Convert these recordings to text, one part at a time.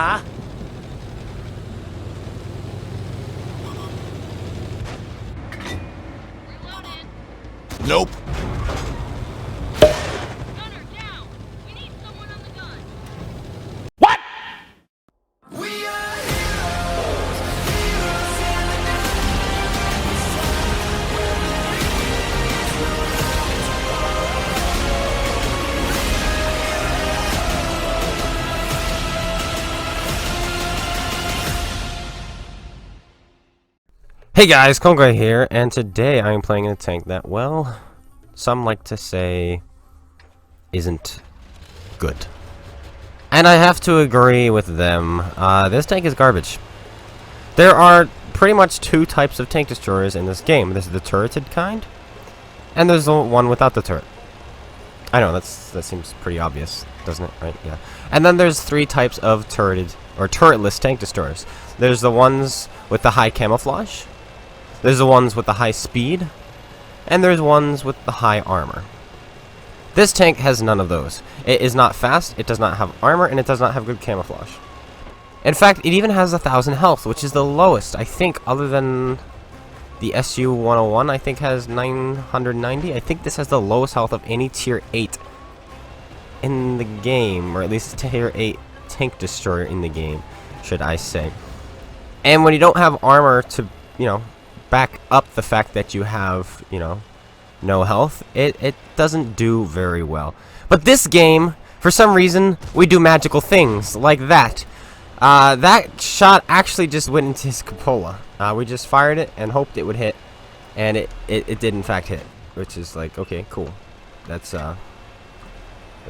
Huh? Nope. Gunner down. We need someone on the gun. What? We are heroes, heroes in the night. Where there is no Hey guys, Congo here, and today I am playing in a tank that, well, some like to say isn't good. And I have to agree with them. This tank is garbage. There are pretty much two types of tank destroyers in this game. There's the turreted kind, and there's the one without the turret. I know, that seems pretty obvious, doesn't it? Right? Yeah. And then there's three types of turreted, or turretless tank destroyers. There's the ones with the high camouflage. There's the ones with the high speed, and there's ones with the high armor. This tank has none of those. It is not fast, it does not have armor, and it does not have good camouflage. In fact, it even has 1,000 health, which is the lowest, I think, other than the SU-101, I think has 990. I think this has the lowest health of any tier 8 in the game, or at least tier 8 tank destroyer in the game, should I say. And when you don't have armor to, you know, back up the fact that you have, you know, no health, it doesn't do very well. But this game, for some reason, we do magical things like that. That shot actually just went into his cupola. We just fired it and hoped it would hit, and it did in fact hit, which is like, okay, cool. That's what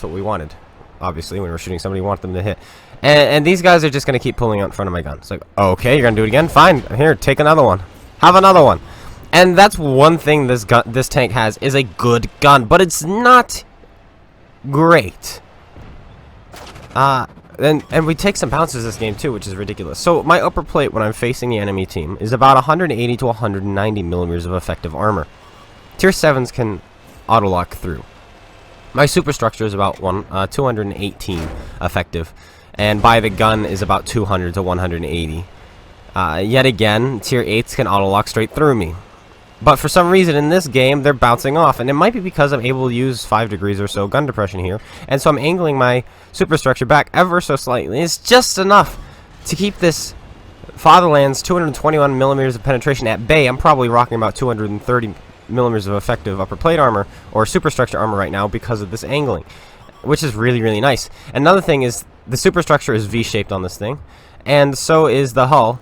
we wanted. Obviously, when we're shooting somebody, we want them to hit. And these guys are just gonna keep pulling out in front of my gun. It's like, okay, you're gonna do it again? Fine. Here, take another one. Have another one. And that's one thing this tank has, is a good gun, but it's not great. And we take some bounces this game too, which is ridiculous. So my upper plate when I'm facing the enemy team is about 180 to 190 millimeters of effective armor. Tier 7s can auto-lock through. My superstructure is about 218 effective, and by the gun is about 200 to 180. Yet again, tier 8s can auto-lock straight through me. But for some reason in this game, they're bouncing off. And it might be because I'm able to use 5 degrees or so gun depression here. And so I'm angling my superstructure back ever so slightly. It's just enough to keep this Fatherland's 221 millimeters of penetration at bay. I'm probably rocking about 230 millimeters of effective upper plate armor, or superstructure armor right now, because of this angling, which is really, really nice. Another thing is, the superstructure is V-shaped on this thing, and so is the hull.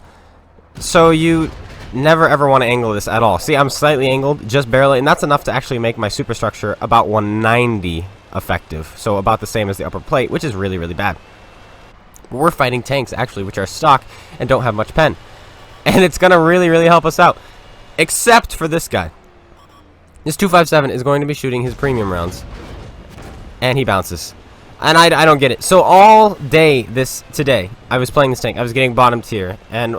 So you never ever want to angle this at all. See, I'm slightly angled, just barely, and that's enough to actually make my superstructure about 190 effective. So about the same as the upper plate, which is really, really bad. But we're fighting tanks, actually, which are stock and don't have much pen. And it's going to really, really help us out. Except for this guy. This 257 is going to be shooting his premium rounds. And he bounces. And I don't get it. So all day today, I was playing this tank. I was getting bottom tier. And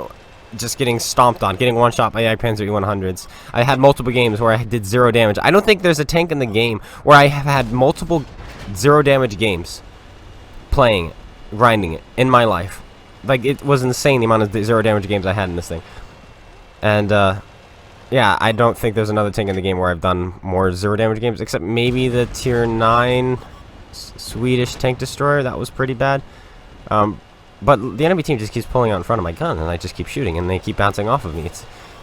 just getting stomped on, getting one shot by Panzer E100s. I had multiple games where I did 0 damage. I don't think there's a tank in the game where I have had multiple 0 damage games playing it, grinding it, in my life. Like, it was insane the amount of 0 damage games I had in this thing. And, yeah, I don't think there's another tank in the game where I've done more 0 damage games, except maybe the tier 9 Swedish tank destroyer. That was pretty bad. But the enemy team just keeps pulling out in front of my gun, and I just keep shooting, and they keep bouncing off of me.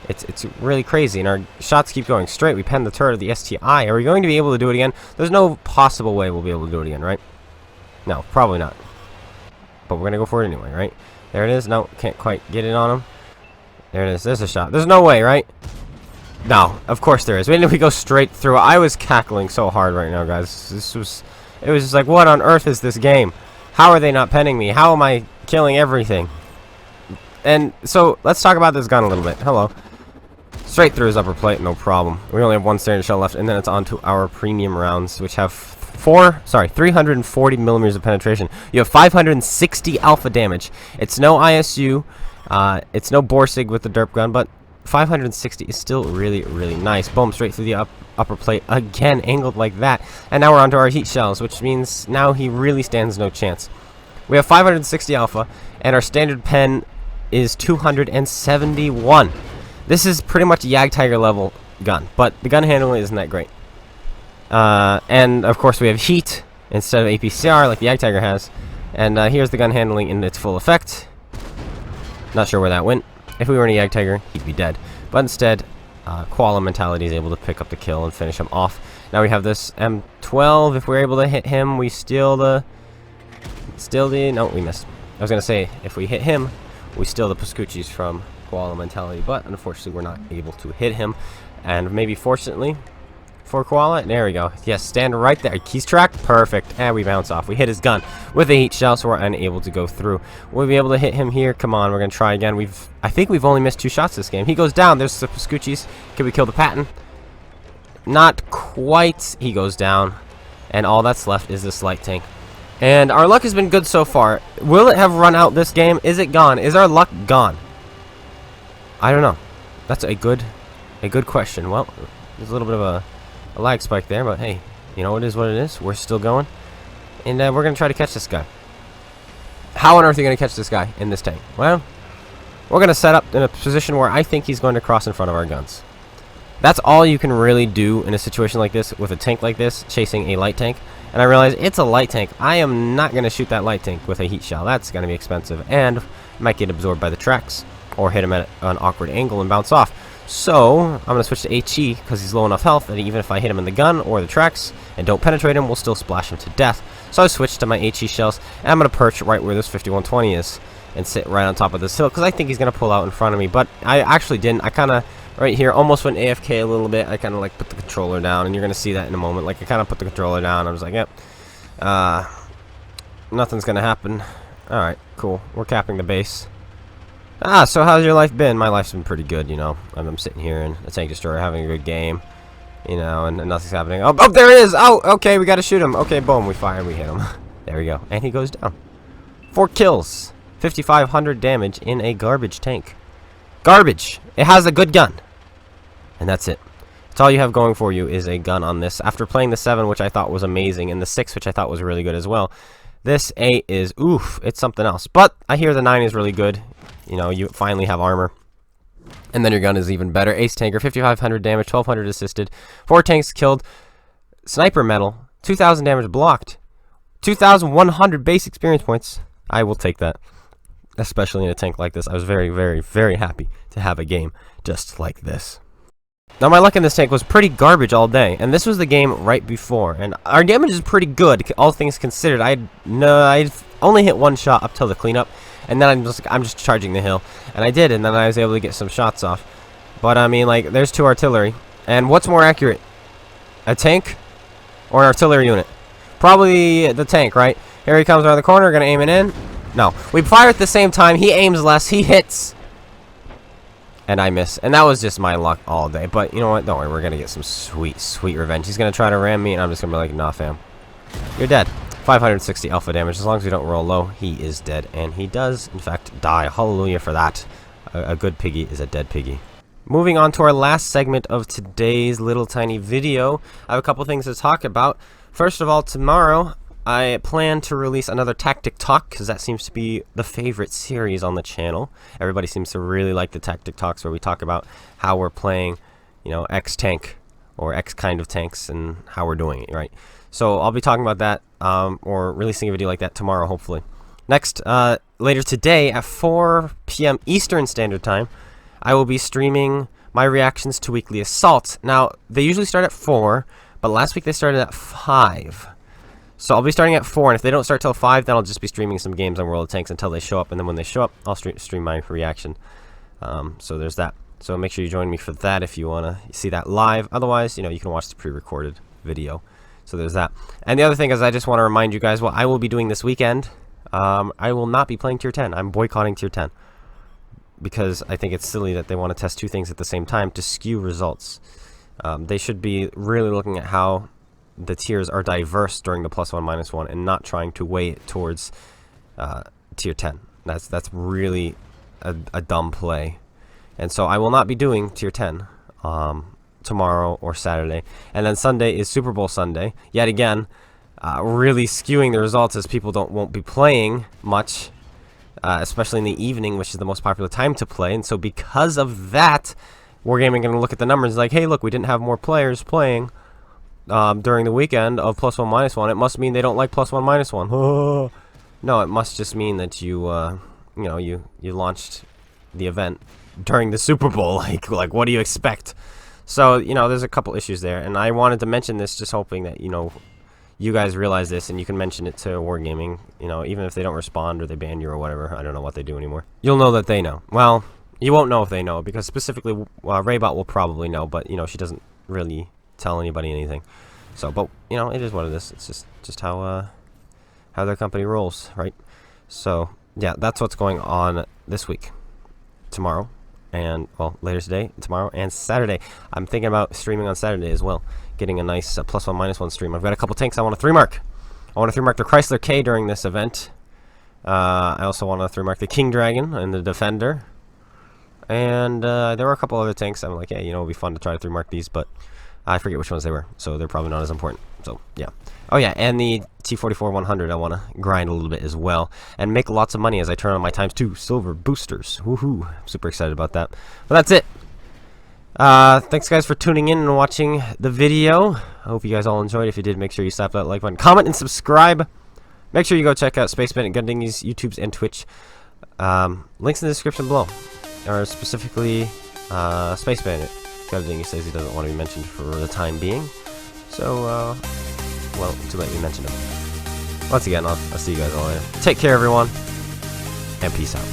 It's really crazy, and our shots keep going straight. We pen the turret of the STI. Are we going to be able to do it again? There's no possible way we'll be able to do it again, right? No, probably not. But we're going to go for it anyway, right? There it is. No, can't quite get it on him. There it is. There's a shot. There's no way, right? No, of course there is. We go straight through. I was cackling so hard right now, guys. It was just like, what on earth is this game? How are they not penning me? How am I killing everything? And so, let's talk about this gun a little bit. Hello. Straight through his upper plate, no problem. We only have one standard shell left, and then it's on to our premium rounds, which have 340 millimeters of penetration. You have 560 alpha damage. It's no ISU, it's no Borsig with the derp gun, but 560 is still really, really nice. Boom, straight through the upper plate, again, angled like that. And now we're onto our heat shells, which means now he really stands no chance. We have 560 alpha, and our standard pen is 271. This is pretty much a Jagdtiger level gun, but the gun handling isn't that great. And of course we have heat instead of APCR like the Jagdtiger has. And here's the gun handling in its full effect. Not sure where that went. If we were in a Jagdtiger, he'd be dead. But instead, Koala Mentality is able to pick up the kill and finish him off. Now we have this M12. If we're able to hit him, we steal the... No, we missed. I was going to say, if we hit him, we steal the Pascucci's from Koala Mentality. But unfortunately, we're not able to hit him. And maybe fortunately... for Koala. There we go. Yes, stand right there. He's tracked. Perfect. And we bounce off. We hit his gun with a heat shell, so we're unable to go through. We'll be able to hit him here. Come on, we're going to try again. I think we've only missed 2 shots this game. He goes down. There's the Pascucci's. Can we kill the Patton? Not quite. He goes down. And all that's left is this light tank. And our luck has been good so far. Will it have run out this game? Is it gone? Is our luck gone? I don't know. That's a good question. Well, there's a little bit of a lag spike there, but hey, you know, it is what it is. We're still going, and we're gonna try to catch this guy. How on earth are you gonna catch this guy in this tank? Well, we're gonna set up in a position where I think he's going to cross in front of our guns. That's all you can really do in a situation like this with a tank like this chasing a light tank. And I realize it's a light tank. I am not gonna shoot that light tank with a heat shell. That's gonna be expensive and might get absorbed by the tracks or hit him at an awkward angle and bounce off. So, I'm going to switch to HE because he's low enough health that even if I hit him in the gun or the tracks and don't penetrate him, we'll still splash him to death. So I switched to my HE shells, and I'm going to perch right where this 5120 is and sit right on top of this hill because I think he's going to pull out in front of me. But I actually didn't. I kind of, right here, almost went AFK a little bit. I kind of like put the controller down, and you're going to see that in a moment. Like, I kind of put the controller down. I was like, yep, nothing's going to happen. Alright, cool. We're capping the base. So how's your life been? My life's been pretty good, you know. I'm sitting here in a tank destroyer having a good game, you know, and nothing's happening. Oh, there it is! Oh, okay, we gotta shoot him. Okay, boom, we fire and we hit him. There we go. And he goes down. 4 kills. 5,500 damage in a garbage tank. Garbage! It has a good gun. And that's it. That's all you have going for you is a gun on this. After playing the 7, which I thought was amazing, and the 6, which I thought was really good as well, this 8 is, oof, it's something else. But I hear the 9 is really good. You know, you finally have armor. And then your gun is even better. Ace Tanker, 5,500 damage, 1,200 assisted. 4 tanks killed. Sniper medal, 2,000 damage blocked. 2,100 base experience points. I will take that. Especially in a tank like this. I was very, very, very happy to have a game just like this. Now, my luck in this tank was pretty garbage all day, and this was the game right before. And our damage is pretty good, all things considered. I only hit 1 shot up till the cleanup, and then I'm just charging the hill, and I did, and then I was able to get some shots off. But I mean, like, there's 2 artillery, and what's more accurate, a tank or an artillery unit? Probably the tank, right? Here he comes around the corner, gonna aim it in. No, we fire at the same time. He aims less, he hits. And I miss. And that was just my luck all day. But you know what? Don't worry. We're going to get some sweet, sweet revenge. He's going to try to ram me, and I'm just going to be like, nah, fam. You're dead. 560 alpha damage. As long as we don't roll low, he is dead. And he does, in fact, die. Hallelujah for that. A good piggy is a dead piggy. Moving on to our last segment of today's little tiny video. I have a couple things to talk about. First of all, tomorrow, I plan to release another Tactic Talk, because that seems to be the favorite series on the channel. Everybody seems to really like the Tactic Talks, where we talk about how we're playing, you know, X tank, or X kind of tanks, and how we're doing it, right? So I'll be talking about that, or releasing a video like that tomorrow, hopefully. Next, later today, at 4 p.m. Eastern Standard Time, I will be streaming my reactions to Weekly Assault. Now, they usually start at 4, but last week they started at 5. So I'll be starting at 4, and if they don't start till 5, then I'll just be streaming some games on World of Tanks until they show up, and then when they show up, I'll stream my reaction. So there's that. So make sure you join me for that if you want to see that live. Otherwise, you know, you can watch the pre-recorded video. So there's that. And the other thing is, I just want to remind you guys what I will be doing this weekend. I will not be playing Tier 10. I'm boycotting Tier 10. Because I think it's silly that they want to test 2 things at the same time to skew results. They should be really looking at how the tiers are diverse during the +1, -1, and not trying to weigh it towards Tier 10. That's really a dumb play. And so I will not be doing Tier 10 tomorrow or Saturday. And then Sunday is Super Bowl Sunday. Yet again, really skewing the results as people won't be playing much, especially in the evening, which is the most popular time to play. And so because of that, Wargaming going to look at the numbers like, hey, look, we didn't have more players playing during the weekend of +1 -1. It must mean they don't like +1 -1. No, it must just mean that you launched the event during the Super Bowl. Like what do you expect? So there's a couple issues there, and I wanted to mention this, just hoping that you guys realize this, and you can mention it to Wargaming. Even if they don't respond or they ban you or whatever, I don't know what they do anymore. You'll know that they know. Well, you won't know if they know, because specifically Raybot will probably know, but she doesn't really tell anybody anything. So, but it is what it is. It's just how their company rolls, right? So yeah, that's what's going on this week, tomorrow, and well, later today, tomorrow, and Saturday. I'm thinking about streaming on Saturday as well, getting a nice +1 -1 stream. I've got a couple tanks I want to 3-mark. I want to 3-mark the Chrysler K during this event. I also want to 3-mark the King Dragon and the Defender. And there were a couple other tanks. I'm like, hey, it would be fun to try to 3-mark these, but I forget which ones they were, so they're probably not as important. So yeah. Oh yeah, and the T-44-100 I want to grind a little bit as well, and make lots of money as I turn on my ×2 silver boosters. Woohoo! I'm super excited about that. But that's it. Thanks guys for tuning in and watching the video. I hope you guys all enjoyed. If you did, make sure you slap that like button, comment, and subscribe. Make sure you go check out SpaceBANDIT Gundingy's YouTubes and Twitch. Links in the description below, or specifically SpaceBANDIT. Gundingy says he doesn't want to be mentioned for the time being, so well, too late we mentioned him. Once again, I'll see you guys all later. Take care, everyone, and peace out.